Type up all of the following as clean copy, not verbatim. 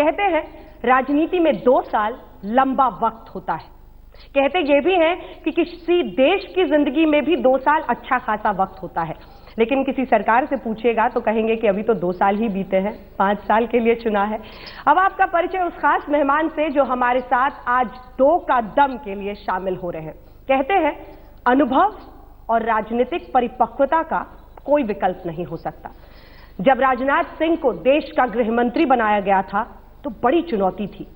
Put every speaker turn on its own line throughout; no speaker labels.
कहते हैं राजनीति में 2 साल लंबा वक्त होता है। कहते ये भी हैं कि किसी देश की जिंदगी में भी 2 साल अच्छा खासा वक्त होता है, लेकिन किसी सरकार से पूछेगा तो कहेंगे कि अभी तो 2 साल ही बीते हैं, 5 साल के लिए चुना है। अब आपका परिचय उस खास मेहमान से जो हमारे साथ आज 2 का दम के लिए शामिल हो रहे हैं। कहते हैं अनुभव और राजनीतिक परिपक्वता का कोई विकल्प नहीं हो सकता। जब राजनाथ सिंह को देश का गृह मंत्री बनाया गया था तो बड़ी चुनौती थी।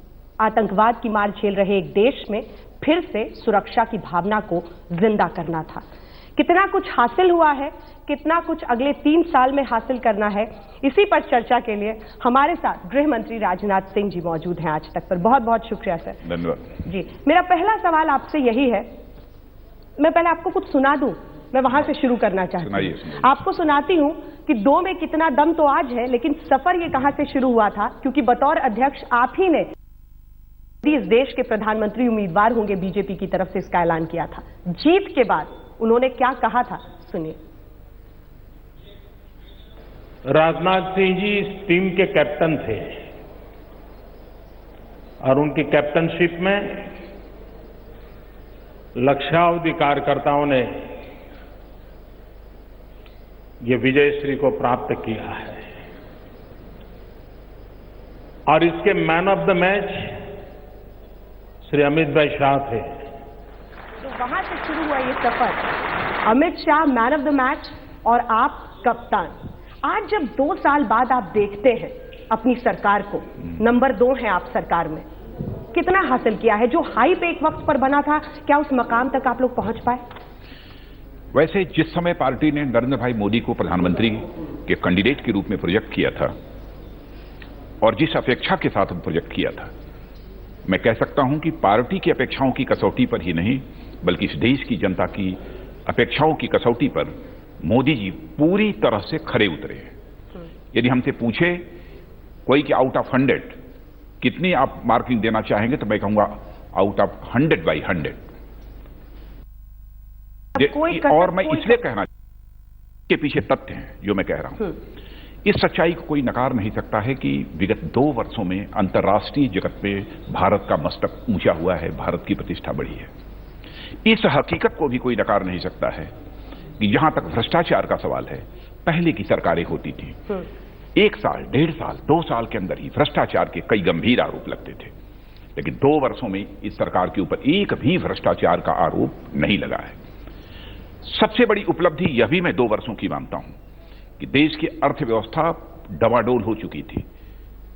आतंकवाद की मार झेल रहे एक देश में फिर से सुरक्षा की भावना को जिंदा करना था। कितना कुछ हासिल हुआ है, कितना कुछ अगले 3 साल में हासिल करना है, इसी पर चर्चा के लिए हमारे साथ गृह मंत्री राजनाथ सिंह जी मौजूद हैं आज तक पर। बहुत बहुत शुक्रिया सर।
धन्यवाद
जी। मेरा पहला सवाल आपसे यही है, मैं पहले आपको कुछ सुना दूं, मैं वहां से शुरू करना चाहती हूँ। आपको सुनाती हूँ कि 2 में कितना दम तो आज है, लेकिन सफर ये कहां से शुरू हुआ था, क्योंकि बतौर अध्यक्ष आप ही ने इस देश के प्रधानमंत्री उम्मीदवार होंगे बीजेपी की तरफ से इसका ऐलान किया था। जीत के बाद उन्होंने क्या कहा था, सुनिए।
राजनाथ सिंह जी इस टीम के कैप्टन थे और उनकी कैप्टनशिप में लक्षावधि कार्यकर्ताओं ने ये विजयश्री को प्राप्त किया है और इसके man of the match Shri Amit bhai Shah थे।
तो वहां से शुरू हुआ ये सफर, Amit Shah man of the match और आप कप्तान। आज जब 2 साल बाद आप देखते हैं अपनी सरकार को, नंबर 2 है आप सरकार में, कितना हासिल किया है? जो हाइप एक वक्त पर बना था, क्या उस मकाम तक आप लोग पहुंच पाए?
वैसे जिस समय पार्टी ने नरेंद्र भाई मोदी को प्रधानमंत्री के कैंडिडेट के रूप में प्रोजेक्ट किया था और जिस अपेक्षा के साथ प्रोजेक्ट किया था, मैं कह सकता हूं कि पार्टी की अपेक्षाओं की कसौटी पर ही नहीं बल्कि इस देश की जनता की अपेक्षाओं की कसौटी पर मोदी जी पूरी तरह से खरे उतरे हैं। यदि हमसे पूछे कोई कि आउट ऑफ 100 कितनी आप मार्किंग देना चाहेंगे तो मैं कहूंगा आउट ऑफ 100/100। और मैं इसलिए कहना के पीछे तथ्य हैं जो मैं कह रहा हूं। इस सच्चाई को कोई नकार नहीं सकता है कि विगत 2 वर्षों में अंतर्राष्ट्रीय जगत में भारत का मस्तक ऊंचा हुआ है, भारत की प्रतिष्ठा बढ़ी है। इस हकीकत को भी कोई नकार नहीं सकता है कि जहां तक भ्रष्टाचार का सवाल है, पहले की सरकारें होती थी 1 साल, 1.5 साल, 2 साल के अंदर ही भ्रष्टाचार के कई गंभीर आरोप लगते थे, लेकिन 2 वर्षों में इस सरकार के ऊपर एक भी भ्रष्टाचार का आरोप नहीं लगा है। सबसे बड़ी उपलब्धि यह भी मैं 2 वर्षों की मानता हूं कि देश की अर्थव्यवस्था डवाडोल हो चुकी थी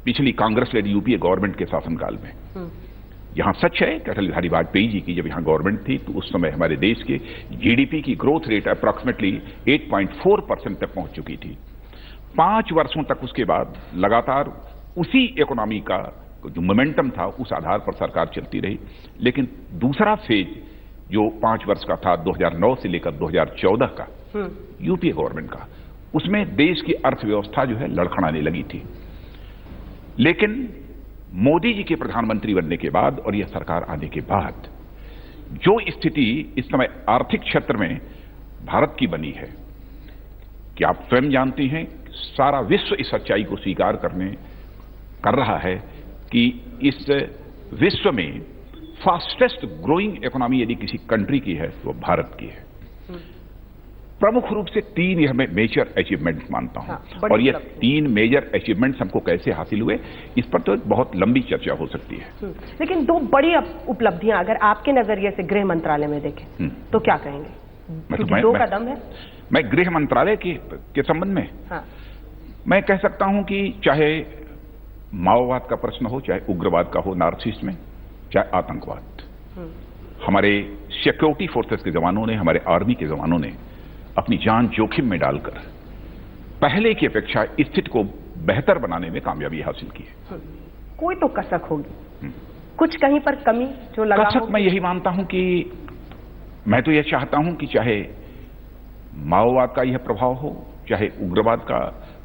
पिछली कांग्रेस लेड यूपीए गवर्नमेंट के शासनकाल में। यहां सच है कि अटल बिहारी वाजपेयी जी की जब यहां गवर्नमेंट थी तो उस समय हमारे देश के जीडीपी की ग्रोथ रेट अप्रॉक्सिमेटली 8.4% तक पहुंच चुकी थी। 5 वर्षों तक उसके बाद लगातार उसी इकोनॉमी का जो मोमेंटम था उस आधार पर सरकार चलती रही, लेकिन दूसरा फेज जो 5 वर्ष का था 2009 से लेकर 2014 का यूपीए गवर्नमेंट का, उसमें देश की अर्थव्यवस्था जो है लड़खड़ाने लगी थी। लेकिन मोदी जी के प्रधानमंत्री बनने के बाद और यह सरकार आने के बाद जो स्थिति इस समय आर्थिक क्षेत्र में भारत की बनी है कि आप स्वयं जानते हैं सारा विश्व इस सच्चाई को स्वीकार कर रहा है कि इस विश्व में फास्टेस्ट ग्रोइंग इकोनॉमी यदि किसी कंट्री की है तो भारत की है। प्रमुख रूप से 3 यह मैं मेजर अचीवमेंट्स मानता हूं और ये 3 मेजर अचीवमेंट्स हमको कैसे हासिल हुए इस पर तो बहुत लंबी चर्चा हो सकती है।
लेकिन 2 बड़ी उपलब्धियां अगर आपके नजरिए से गृह मंत्रालय में देखें तो क्या कहेंगे? क्योंकि 2 का दम है।
मैं गृह मंत्रालय के संबंध में मैं कह सकता हूं कि चाहे माओवाद का प्रश्न हो, चाहे उग्रवाद का हो नॉर्थ ईस्ट में, चाहे आतंकवाद, हमारे सिक्योरिटी फोर्सेस के जवानों ने, हमारे आर्मी के जवानों ने अपनी जान जोखिम में डालकर पहले की अपेक्षा स्थिति को बेहतर बनाने में कामयाबी हासिल की है।
कोई तो कसक होगी, कुछ कहीं पर कमी जो लगा
कसक मैं यही मानता हूं कि मैं तो यह चाहता हूं कि चाहे माओवाद का यह प्रभाव हो, चाहे उग्रवाद का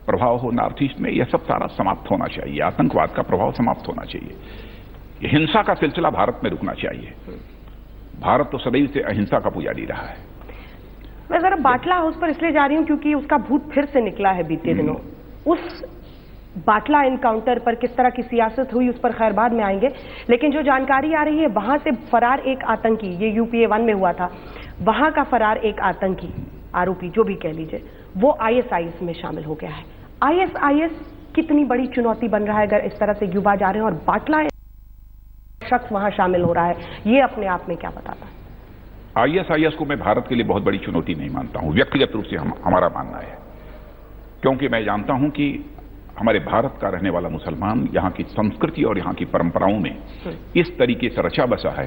प्रभाव हो नॉर्थ ईस्ट में, यह सब सारा समाप्त होना चाहिए। आतंकवाद का प्रभाव समाप्त होना चाहिए। हिंसा का सिलसिला भारत में रुकना चाहिए। भारत तो सदैव से अहिंसा का पुजारी रहा है।
मैं जरा बाटला हाउस पर इसलिए जा रही हूं क्योंकि उसका भूत फिर से निकला है बीते दिनों। उस बाटला एनकाउंटर पर किस तरह की सियासत हुई उस पर खैर बाद में आएंगे, लेकिन जो जानकारी आ रही है वहां से फरार एक आतंकी, ये यूपीए 1 में हुआ था, वहां का फरार एक आतंकी आरोपी जो भी कह लीजिए वो आईएसआईएस में शामिल हो गया है। आईएसआईएस कितनी बड़ी चुनौती बन रहा है अगर इस तरह से युवा जा रहे हैं और बाटला शख्स वहां शामिल हो रहा है, ये अपने आप में क्या बताता है?
आईएसआईएस को मैं भारत के लिए बहुत बड़ी चुनौती नहीं मानता हूं, व्यक्तिगत रूप से हमारा मानना है, क्योंकि मैं जानता हूं कि हमारे भारत का रहने वाला मुसलमान यहां की संस्कृति और यहां की परंपराओं में इस तरीके से रचा बसा है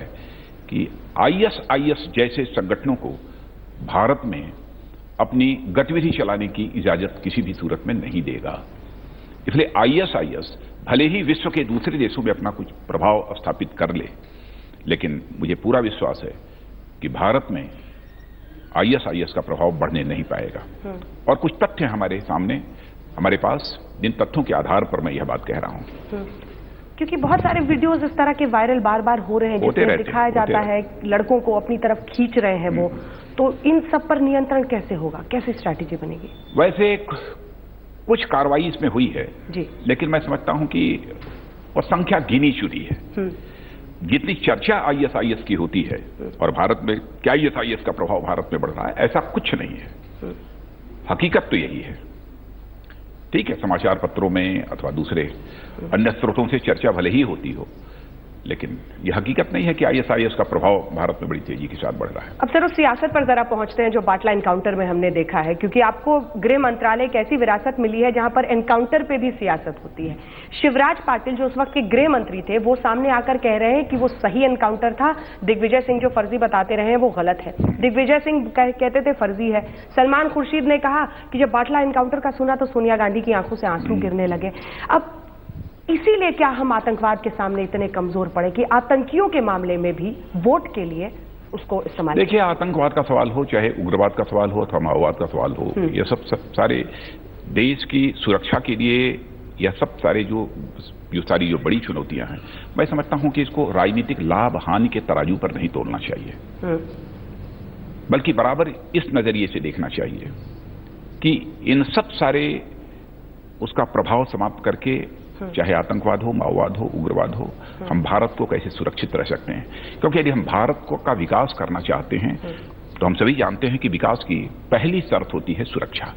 कि आईएसआईएस जैसे संगठनों को भारत में अपनी गतिविधि चलाने की इजाजत किसी भी सूरत में नहीं देगा। इसलिए आईएसआईएस भले ही विश्व के दूसरे देशों में अपना कुछ प्रभाव स्थापित कर ले, लेकिन मुझे पूरा विश्वास है कि भारत में आईएसआईएस का प्रभाव बढ़ने नहीं पाएगा। और कुछ तथ्य हमारे सामने, हमारे पास, जिन तथ्यों के आधार पर मैं यह बात कह रहा हूं।
क्योंकि बहुत सारे वीडियोस इस तरह के वायरल बार बार हो रहे हैं जिसमें दिखाया जाता है लड़कों को अपनी तरफ खींच रहे हैं वो, तो इन सब पर नियंत्रण कैसे होगा, कैसी स्ट्रैटेजी बनेगी?
वैसे कुछ कार्रवाई इसमें हुई है
जी,
लेकिन मैं समझता हूं कि वो संख्या गिनी चुनी है। जितनी चर्चा आईएसआईएस की होती है और भारत में क्या आईएसआईएस का प्रभाव भारत में बढ़ रहा है, ऐसा कुछ नहीं है। हकीकत तो यही है। ठीक है, समाचार पत्रों में अथवा दूसरे अन्य स्रोतों से चर्चा भले ही होती हो, लेकिन यह हकीकत नहीं है कि आईएसआईएस का प्रभाव भारत में बड़ी तेजी के साथ बढ़ रहा है।
अब सर उस सियासत पर जरा पहुंचते हैं जो बाटला एनकाउंटर में हमने देखा है, क्योंकि आपको गृह मंत्रालय एक ऐसी विरासत मिली है जहां पर एनकाउंटर पे भी सियासत होती है। शिवराज पाटिल जो उस वक्त के गृह मंत्री थे वो सामने आकर कह रहे हैं कि वो सही एनकाउंटर था, दिग्विजय सिंह जो फर्जी बताते रहे हैं वो गलत है। दिग्विजय सिंह कहते थे फर्जी है। सलमान खुर्शीद ने कहा कि जब बाटला एनकाउंटर का सुना तो सोनिया गांधी की आंखों से आंसू गिरने लगे। अब इसीलिए क्या हम आतंकवाद के सामने इतने कमजोर पड़े कि आतंकियों के मामले में भी वोट के लिए उसको इस्तेमाल?
देखिए, आतंकवाद का सवाल हो, चाहे उग्रवाद का सवाल हो अथवा माओवाद का सवाल हो, ये सब सारे देश की सुरक्षा के लिए, यह सब सारे जो सारी जो बड़ी चुनौतियां हैं, मैं समझता हूं कि इसको राजनीतिक लाभ हानि के तराजू पर नहीं तोड़ना चाहिए, बल्कि बराबर इस नजरिए से देखना चाहिए कि इन सब सारे उसका प्रभाव समाप्त करके, चाहे आतंकवाद हो, माओवाद हो, उग्रवाद हो, हम भारत को कैसे सुरक्षित रह सकते हैं। क्योंकि यदि हम भारत का विकास करना चाहते हैं तो हम सभी जानते हैं कि विकास की पहली शर्त होती है सुरक्षा।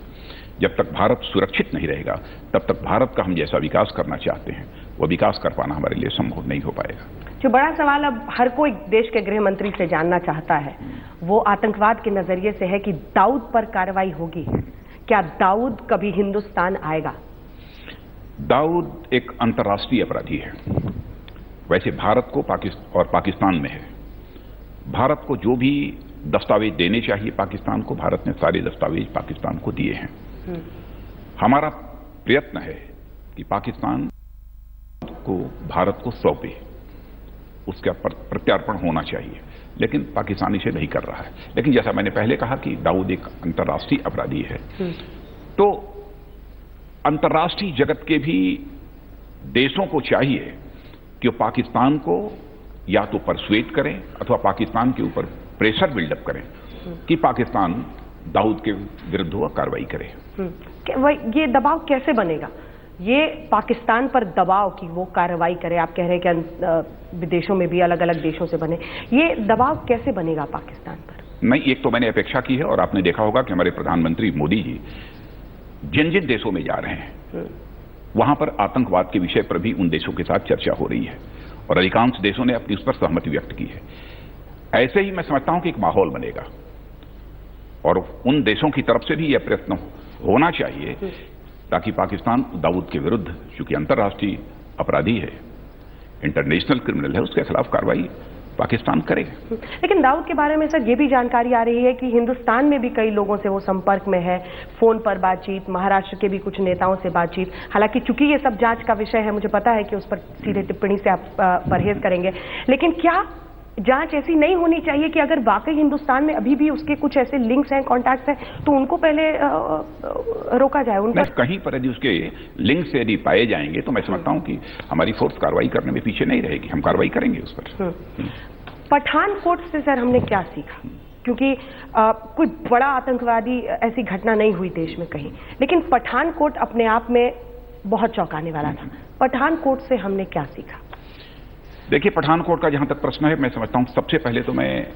जब तक भारत सुरक्षित नहीं रहेगा तब तक भारत का हम जैसा विकास करना चाहते हैं वो विकास कर पाना हमारे लिए संभव नहीं हो पाएगा।
जो बड़ा सवाल अब हर कोई देश के गृह मंत्री से जानना चाहता है वो आतंकवाद के नजरिए से है कि दाऊद पर कार्रवाई होगी। क्या दाऊद कभी हिंदुस्तान आएगा?
दाऊद एक अंतर्राष्ट्रीय अपराधी है। वैसे भारत को और पाकिस्तान में है। भारत को जो भी दस्तावेज देने चाहिए पाकिस्तान को, भारत ने सारे दस्तावेज पाकिस्तान को दिए हैं। हमारा प्रयत्न है कि पाकिस्तान को भारत को सौंपे, उसका प्रत्यार्पण होना चाहिए, लेकिन पाकिस्तान इसे नहीं कर रहा है। लेकिन जैसा मैंने पहले कहा कि दाऊद एक अंतर्राष्ट्रीय अपराधी है, तो अंतर्राष्ट्रीय जगत के भी देशों को चाहिए कि वो पाकिस्तान को या तो परसुएट करें अथवा पाकिस्तान के ऊपर प्रेशर बिल्डअप करें कि पाकिस्तान दाऊद के विरुद्ध हुआ कार्रवाई करे।
ये दबाव कैसे बनेगा? ये पाकिस्तान पर दबाव कि वो कार्रवाई करे, आप कह रहे हैं कि विदेशों में भी अलग अलग देशों से बने, ये दबाव कैसे बनेगा पाकिस्तान पर?
नहीं, एक तो मैंने अपेक्षा की है और आपने देखा होगा कि हमारे प्रधानमंत्री मोदी जी जिन जिन देशों में जा रहे हैं वहां पर आतंकवाद के विषय पर भी उन देशों के साथ चर्चा हो रही है और अधिकांश देशों ने अपनी उस पर सहमति व्यक्त की है। ऐसे ही मैं समझता हूं कि एक माहौल बनेगा और उन देशों की तरफ से भी यह प्रयत्न होना चाहिए ताकि पाकिस्तान दाऊद के विरुद्ध, चूंकि अंतर्राष्ट्रीय अपराधी है, इंटरनेशनल क्रिमिनल है, उसके खिलाफ कार्रवाई पाकिस्तान करे।
लेकिन दाऊद के बारे में सर ये भी जानकारी आ रही है कि हिंदुस्तान में भी कई लोगों से वो संपर्क में है, फोन पर बातचीत, महाराष्ट्र के भी कुछ नेताओं से बातचीत। हालांकि चूंकि ये सब जांच का विषय है, मुझे पता है कि उस पर सीधे टिप्पणी से आप परहेज करेंगे, लेकिन क्या जांच ऐसी नहीं होनी चाहिए कि अगर वाकई हिंदुस्तान में अभी भी उसके कुछ ऐसे लिंक्स हैं, कॉन्टैक्ट्स हैं, तो उनको पहले रोका जाए? उन पर
कहीं पर यदि उसके लिंक से यदि पाए जाएंगे तो मैं समझता हूं कि हमारी फोर्स कार्रवाई करने में पीछे नहीं रहेगी, हम कार्रवाई करेंगे उस पर।
पठानकोट से सर हमने क्या सीखा? क्योंकि कोई बड़ा आतंकवादी ऐसी घटना नहीं हुई देश में कहीं, लेकिन पठानकोट अपने आप में बहुत चौंकाने वाला था। पठानकोट से हमने क्या सीखा?
देखिए, पठानकोट का जहां तक प्रश्न है, मैं समझता हूं सबसे पहले तो मैं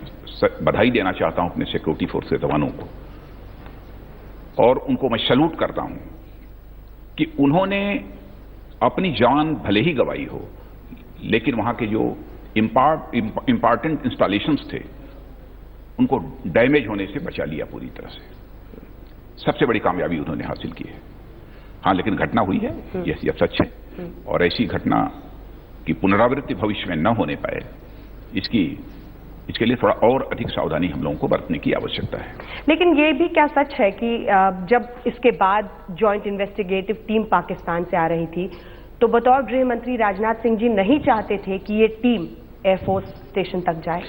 बधाई देना चाहता हूं अपने सिक्योरिटी फोर्स के जवानों को, और उनको मैं सैल्यूट करता हूं कि उन्होंने अपनी जान भले ही गंवाई हो, लेकिन वहां के जो इंपॉर्टेंट इंस्टॉलेशंस थे उनको डैमेज होने से बचा लिया पूरी तरह से। सबसे बड़ी कामयाबी उन्होंने हासिल की है। हाँ, लेकिन घटना हुई है, यह सच है, और ऐसी घटना की पुनरावृत्ति भविष्य में न होने पाए, इसके लिए थोड़ा और अधिक सावधानी हम लोगों को बरतने की आवश्यकता है।
लेकिन ये भी क्या सच है कि जब इसके बाद जॉइंट इन्वेस्टिगेटिव टीम पाकिस्तान से आ रही थी, तो बतौर गृह मंत्री राजनाथ सिंह जी नहीं चाहते थे कि ये टीम एयरफोर्स स्टेशन तक जाए?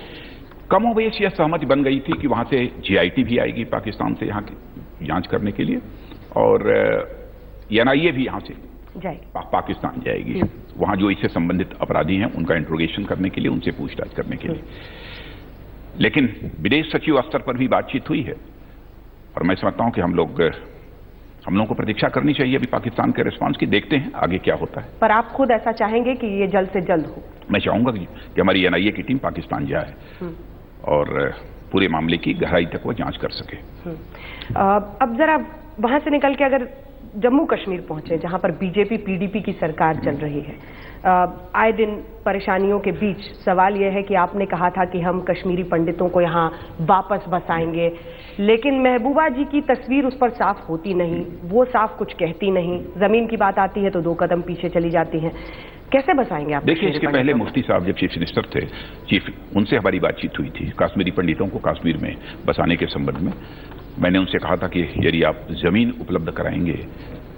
कमोबेश यह सहमति बन गई थी कि वहां से GIT भी आएगी पाकिस्तान से यहाँ की जांच करने के लिए, और NIA भी यहाँ से पाकिस्तान जाएगी, वहां जो इससे संबंधित अपराधी हैं उनका इंट्रोगेशन करने के लिए, उनसे पूछताछ करने के लिए। लेकिन विदेश सचिव स्तर पर भी बातचीत हुई है, और मैं समझता हूं कि हम लोगों को प्रतीक्षा करनी चाहिए अभी पाकिस्तान के रिस्पांस की। देखते हैं आगे क्या होता है।
पर आप खुद ऐसा चाहेंगे कि ये जल्द से जल्द हो?
मैं चाहूंगा कि हमारी NIA की टीम पाकिस्तान जाए और पूरे मामले की गहराई तक वो जांच कर सके।
अब जरा वहां से निकल के अगर जम्मू कश्मीर पहुंचे, जहां पर BJP PDP की सरकार चल रही है, आए दिन परेशानियों के बीच सवाल यह है कि आपने कहा था कि हम कश्मीरी पंडितों को यहाँ वापस बसाएंगे, लेकिन महबूबा जी की तस्वीर उस पर साफ होती नहीं, वो साफ कुछ कहती नहीं, जमीन की बात आती है तो 2 कदम पीछे चली जाती हैं। कैसे बसाएंगे आप? देखिए,
इसके पहले मुफ्ती साहब जब चीफ मिनिस्टर थे, उनसे हमारी बातचीत हुई थी कश्मीरी पंडितों को कश्मीर में बसाने के संबंध में। मैंने उनसे कहा था कि यदि आप जमीन उपलब्ध कराएंगे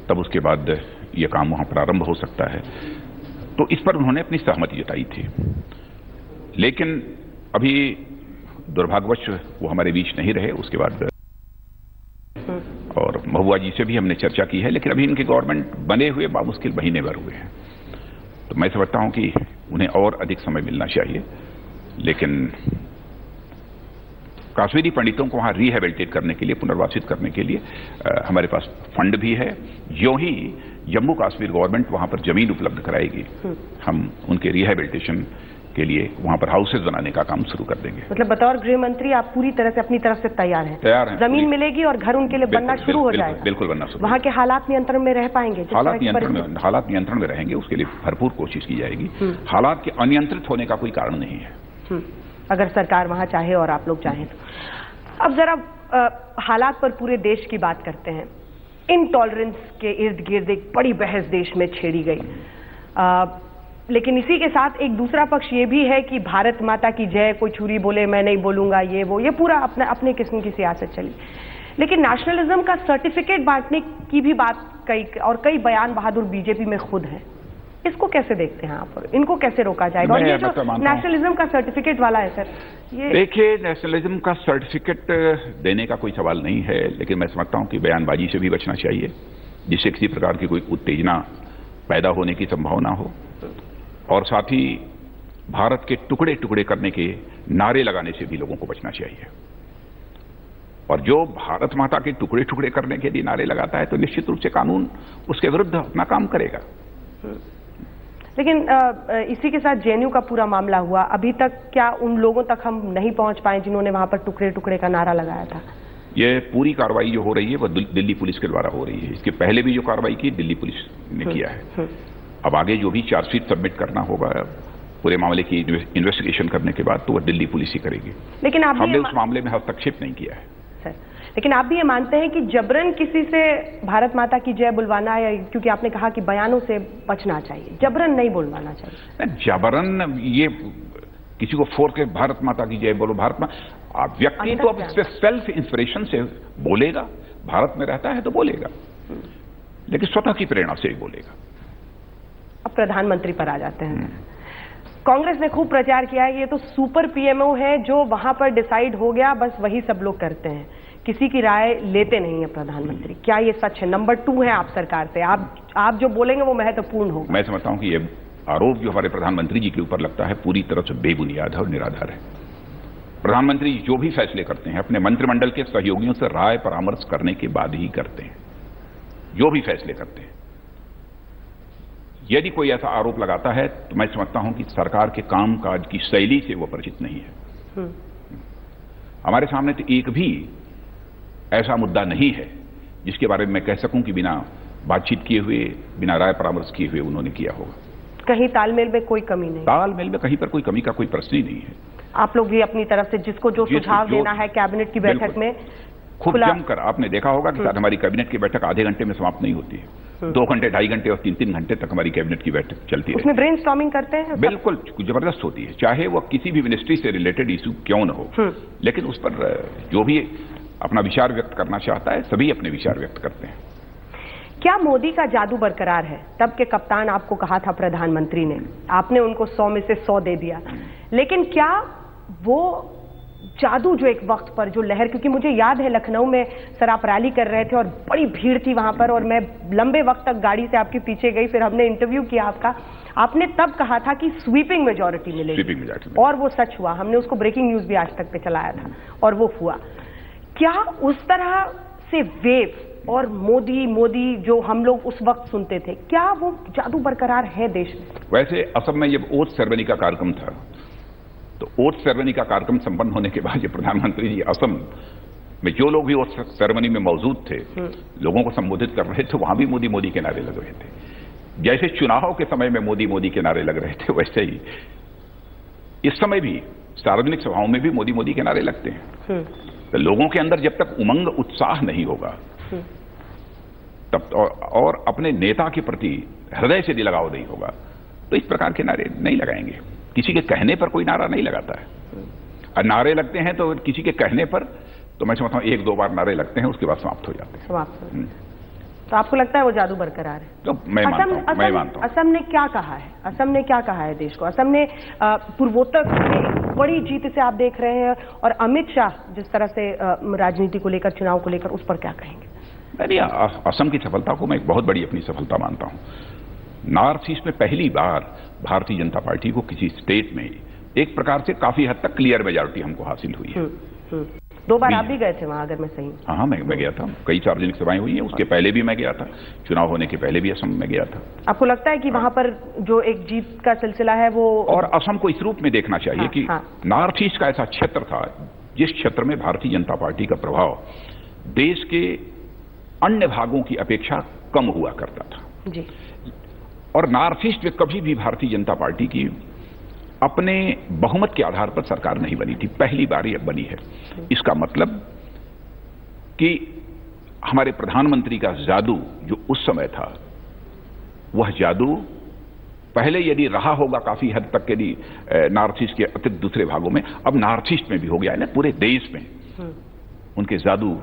तब उसके बाद यह काम वहां प्रारंभ हो सकता है, तो इस पर उन्होंने अपनी सहमति जताई थी। लेकिन अभी दुर्भाग्यवश वो हमारे बीच नहीं रहे। उसके बाद और महबूबा जी से भी हमने चर्चा की है, लेकिन अभी इनके गवर्नमेंट बने हुए बामुश्किल महीने भर हुए हैं, तो मैं समझता हूं कि उन्हें और अधिक समय मिलना चाहिए। लेकिन कश्मीरी पंडितों को वहां रिहेबिलिटेट करने के लिए, पुनर्वासित करने के लिए हमारे पास फंड भी है। जो ही जम्मू कश्मीर गवर्नमेंट वहां पर जमीन उपलब्ध कराएगी, हम उनके रिहेबिलिटेशन के लिए वहां पर हाउसेज बनाने का काम शुरू कर देंगे।
मतलब बतौर गृह मंत्री आप पूरी तरह से अपनी तरफ से तैयार हैं?
तैयार हैं।
जमीन मिलेगी और घर उनके लिए बनना शुरू हो जाएगा?
बिल्कुल बनना शुरू।
वहां के हालात नियंत्रण में रह पाएंगे?
हालात नियंत्रण में रहेंगे, उसके लिए भरपूर कोशिश की जाएगी। हालात के अनियंत्रित होने का कोई कारण नहीं है,
अगर सरकार वहां चाहे और आप लोग चाहें तो। अब जरा हालात पर पूरे देश की बात करते हैं। इनटॉलरेंस के इर्द गिर्द एक बड़ी बहस देश में छेड़ी गई, लेकिन इसी के साथ एक दूसरा पक्ष ये भी है कि भारत माता की जय, कोई छुरी बोले मैं नहीं बोलूंगा, ये पूरा अपने किस्म की सियासत चली। लेकिन नेशनलिज्म का सर्टिफिकेट बांटने की भी बात कई बयान बहादुर BJP में खुद है। इसको कैसे देखते हैं आप, और इनको कैसे रोका जाएगा? और ये जो नेशनलिज्म का सर्टिफिकेट वाला है सर, ये
देखिए, नेशनलिज्म का सर्टिफिकेट देने का कोई सवाल नहीं है, लेकिन मैं समझता हूं कि बयानबाजी से भी बचना चाहिए, जिससे किसी प्रकार की कोई उत्तेजना पैदा होने की संभावना हो, और साथ ही भारत के टुकड़े टुकड़े करने के नारे लगाने से भी लोगों को बचना चाहिए। और जो भारत माता के टुकड़े टुकड़े करने के लिए नारे लगाता है, तो निश्चित रूप से कानून उसके विरुद्ध अपना काम करेगा।
लेकिन इसी के साथ JNU का पूरा मामला हुआ, अभी तक क्या उन लोगों तक हम नहीं पहुंच पाए जिन्होंने वहां पर टुकड़े टुकड़े का नारा लगाया था?
ये पूरी कार्रवाई जो हो रही है वो दिल्ली पुलिस के द्वारा हो रही है। इसके पहले भी जो कार्रवाई की दिल्ली पुलिस ने किया है। अब आगे जो भी चार्जशीट सबमिट करना होगा पूरे मामले की इन्वेस्टिगेशन करने के बाद, तो वह दिल्ली पुलिस ही करेगी। लेकिन हमने उस मामले में हस्तक्षेप नहीं किया है
सर। लेकिन आप भी ये मानते हैं कि जबरन किसी से भारत माता की जय बुलवाना, या क्योंकि आपने कहा कि बयानों से बचना चाहिए, जबरन नहीं बुलवाना चाहिए?
जबरन ये किसी को फोर्स के भारत माता की जय बोलो, व्यक्ति तो अब सेल्फ इंस्पिरेशन से बोलेगा, भारत में रहता है तो बोलेगा, लेकिन स्वतः की प्रेरणा से ही बोलेगा।
अब प्रधानमंत्री पर आ जाते हैं। कांग्रेस ने खूब प्रचार किया है, ये तो सुपर PMO है, जो वहां पर डिसाइड हो गया बस वही सब लोग करते हैं, किसी की राय लेते नहीं है प्रधानमंत्री। क्या ये सच है? नंबर 2 है आप सरकार से, आप जो बोलेंगे वो महत्वपूर्ण होगा।
मैं समझता हूं कि ये आरोप जो हमारे प्रधानमंत्री जी के ऊपर लगता है पूरी तरह से बेबुनियाद है और निराधार है। प्रधानमंत्री जो भी फैसले करते हैं अपने मंत्रिमंडल के सहयोगियों से राय परामर्श करने के बाद ही करते हैं। जो भी फैसले करते हैं यदि कोई ऐसा आरोप लगाता है तो मैं समझता हूं कि सरकार के कामकाज की शैली से वो परिचित नहीं है। हमारे सामने तो एक भी ऐसा मुद्दा नहीं है जिसके बारे में मैं कह सकूं कि बिना बातचीत किए हुए, बिना राय परामर्श किए हुए उन्होंने किया होगा।
कहीं तालमेल में कोई कमी नहीं?
तालमेल में कहीं पर कोई कमी का कोई प्रश्न ही नहीं है।
आप लोग भी अपनी तरफ से जिसको जो सुझाव देना है कैबिनेट की बैठक में
खूब जमकर, आपने देखा होगा कि हमारी कैबिनेट की बैठक आधे घंटे में समाप्त नहीं होती है। 2 घंटे, 2.5 घंटे और 3-3 घंटे तक हमारी कैबिनेट की बैठक चलती है।
उसमें ब्रेनस्टॉर्मिंग करते हैं?
बिल्कुल जबरदस्त होती है, चाहे वो किसी भी मिनिस्ट्री से रिलेटेड इशू क्यों न हो, लेकिन उस पर जो भी अपना विचार व्यक्त करना चाहता है सभी अपने विचार व्यक्त करते हैं।
क्या मोदी का जादू बरकरार है? तब के कप्तान आपको कहा था प्रधानमंत्री ने, आपने उनको 100 में से 100 दे दिया, लेकिन क्या वो जादू जो एक वक्त पर जो लहर, क्योंकि मुझे याद है लखनऊ में सर आप रैली कर रहे थे और बड़ी भीड़ थी वहां पर और मैं लंबे वक्त तक गाड़ी से आपके पीछे गई, फिर हमने इंटरव्यू किया आपका, आपने तब कहा था कि स्वीपिंग मेजॉरिटी मिलेगी और वो सच हुआ। हमने उसको ब्रेकिंग न्यूज भी आज तक पे चलाया था और वो हुआ। क्या उस तरह से वेव और मोदी मोदी जो हम लोग उस वक्त सुनते थे, क्या वो जादू बरकरार है देश में?
वैसे असम में जब ओथ सेरेमनी का कार्यक्रम था तो ओथ सेरेमनी का कार्यक्रम संपन्न होने के बाद जब प्रधानमंत्री जी असम में जो लोग भी ओथ सेरेमनी में मौजूद थे लोगों को संबोधित कर रहे थे, वहां भी मोदी मोदी के नारे लग रहे थे। जैसे चुनाव के समय में मोदी मोदी के नारे लग रहे थे, वैसे ही इस समय भी सार्वजनिक सभाओं में भी मोदी मोदी के नारे लगते हैं। तो लोगों के अंदर जब तक उमंग उत्साह नहीं होगा तब और अपने नेता के प्रति हृदय से लगाव नहीं होगा तो इस प्रकार के नारे नहीं लगाएंगे। किसी के कहने पर कोई नारा नहीं लगाता है, और नारे लगते हैं तो किसी के कहने पर, तो मैं समझता हूं 1-2 बार नारे लगते हैं, उसके बाद समाप्त हो जाते हैं।
तो आपको लगता है वो जादू बरकरार है?
तो मैं मानता हूं।
असम ने क्या कहा है? असम ने क्या कहा है देश को? असम ने पूर्वोत्तर में बड़ी जीत से आप देख रहे हैं और अमित शाह जिस तरह से राजनीति को लेकर, चुनाव को लेकर, उस पर क्या कहेंगे?
नहीं, असम की सफलता को मैं एक बहुत बड़ी अपनी सफलता मानता हूं। नॉर्थ ईस्ट में पहली बार भारतीय जनता पार्टी को किसी स्टेट में एक प्रकार से काफी हद तक क्लियर मेजॉरिटी हमको हासिल हुई है।
2 बार आप भी गए थे वहां, अगर मैं सही?
हाँ, मैं गया था, कई सार्वजनिक सभाएं हुई हैं, उसके पहले भी मैं गया था, चुनाव होने के पहले भी असम में गया था।
आपको लगता है कि वहां पर जो एक जीत का सिलसिला है वो,
और असम को इस रूप में देखना चाहिए कि नॉर्थ ईस्ट का ऐसा क्षेत्र था जिस क्षेत्र में भारतीय जनता पार्टी का प्रभाव देश के अन्य भागों की अपेक्षा कम हुआ करता था
जी।
और नॉर्थ ईस्ट में कभी भी भारतीय जनता पार्टी की अपने बहुमत के आधार पर सरकार नहीं बनी थी, पहली बार यह बनी है। इसका मतलब कि हमारे प्रधानमंत्री का जादू जो उस समय था, वह जादू पहले यदि रहा होगा काफी हद तक, यदि नॉर्थ ईस्ट के अतिरिक्त दूसरे भागों में, अब नॉर्थ ईस्ट में भी हो गया है ना, पूरे देश में उनके जादू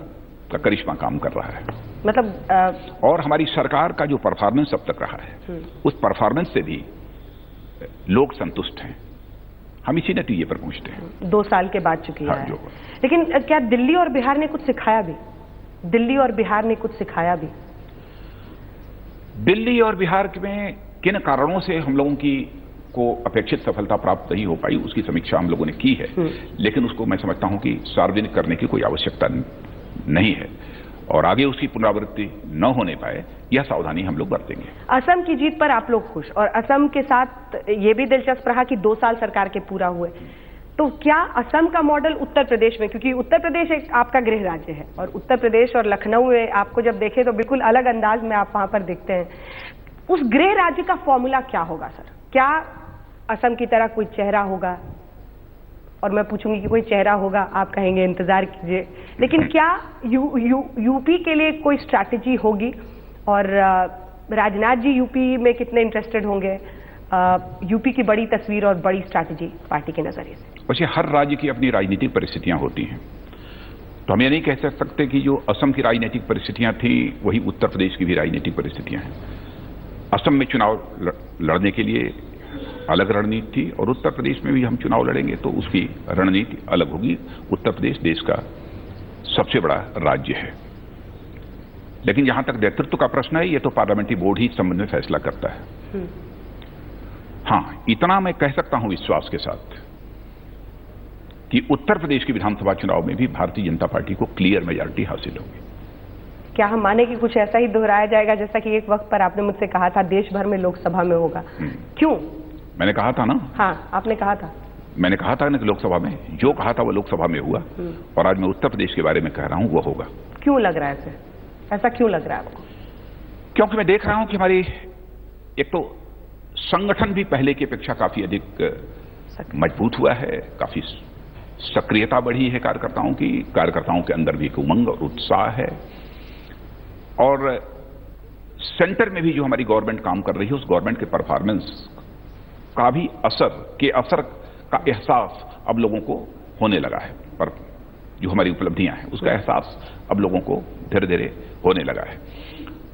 का करिश्मा काम कर रहा है।
मतलब
और हमारी सरकार का जो परफॉर्मेंस अब तक रहा है उस परफॉर्मेंस से भी लोग संतुष्ट हैं। हम इसी नतीजे पर पहुंचते हैं।
2 साल के बाद चुकी है। लेकिन क्या दिल्ली और बिहार ने कुछ सिखाया भी? दिल्ली और बिहार ने कुछ सिखाया भी?
दिल्ली और बिहार में किन कारणों से हम लोगों की को अपेक्षित सफलता प्राप्त नहीं हो पाई, उसकी समीक्षा हम लोगों ने की है, लेकिन उसको मैं समझता हूं कि सार्वजनिक करने की कोई आवश्यकता नहीं है और आगे उसकी पुनरावृत्ति न होने पाए यह सावधानी हम लोग बरतेंगे।
असम की जीत पर आप लोग खुश, और असम के साथ ये भी दिलचस्प रहा कि 2 साल सरकार के पूरा हुए, तो क्या असम का मॉडल उत्तर प्रदेश में, क्योंकि उत्तर प्रदेश एक आपका गृह राज्य है और उत्तर प्रदेश और लखनऊ में आपको जब देखे तो बिल्कुल अलग अंदाज में आप वहां पर दिखते हैं, उस गृह राज्य का फॉर्मूला क्या होगा सर? क्या असम की तरह कोई चेहरा होगा? और मैं पूछूंगी कि कोई चेहरा होगा, आप कहेंगे इंतजार कीजिए, लेकिन क्या यूपी के लिए कोई स्ट्रैटेजी होगी? और राजनाथ जी यूपी में कितने इंटरेस्टेड होंगे? यूपी की बड़ी तस्वीर और बड़ी स्ट्रैटेजी पार्टी के नजरिए से।
वैसे हर राज्य की अपनी राजनीतिक परिस्थितियां होती हैं, तो हम ये नहीं कह सकते कि जो असम की राजनीतिक परिस्थितियां थी वही उत्तर प्रदेश की भी राजनीतिक परिस्थितियां हैं। असम में चुनाव लड़ने के लिए अलग रणनीति थी और उत्तर प्रदेश में भी हम चुनाव लड़ेंगे तो उसकी रणनीति अलग होगी। उत्तर प्रदेश देश का सबसे बड़ा राज्य है, लेकिन जहां तक नेतृत्व का प्रश्न है, ये तो पार्लियामेंट्री बोर्ड ही इस संबंध में फैसला करता है। हाँ, इतना मैं कह सकता हूं विश्वास के साथ कि उत्तर प्रदेश के विधानसभा चुनाव में भी भारतीय जनता पार्टी को क्लियर मेजॉरिटी हासिल होगी।
क्या हम माने कि कुछ ऐसा ही दोहराया जाएगा जैसा कि एक वक्त पर आपने मुझसे कहा था देश भर में लोकसभा में होगा? क्यों?
मैंने कहा था ना।
हाँ, आपने कहा था।
मैंने कहा था ना कि लोकसभा में जो कहा था वो लोकसभा में हुआ, और आज मैं उत्तर प्रदेश के बारे में कह रहा हूं वो होगा।
क्यों लग रहा है ऐसे? ऐसा क्यों लग रहा है आपको?
क्योंकि मैं देख रहा हूं कि हमारी एक तो संगठन भी पहले की अपेक्षा काफी अधिक मजबूत हुआ है, काफी सक्रियता बढ़ी है कार्यकर्ताओं की, कार्यकर्ताओं के अंदर भी एक उमंग और उत्साह है, और सेंटर में भी जो हमारी गवर्नमेंट काम कर रही है उस गवर्नमेंट के परफॉर्मेंस का भी असर का एहसास अब लोगों को होने लगा है। पर जो हमारी उपलब्धियां हैं उसका एहसास अब लोगों को धीरे धीरे होने लगा है,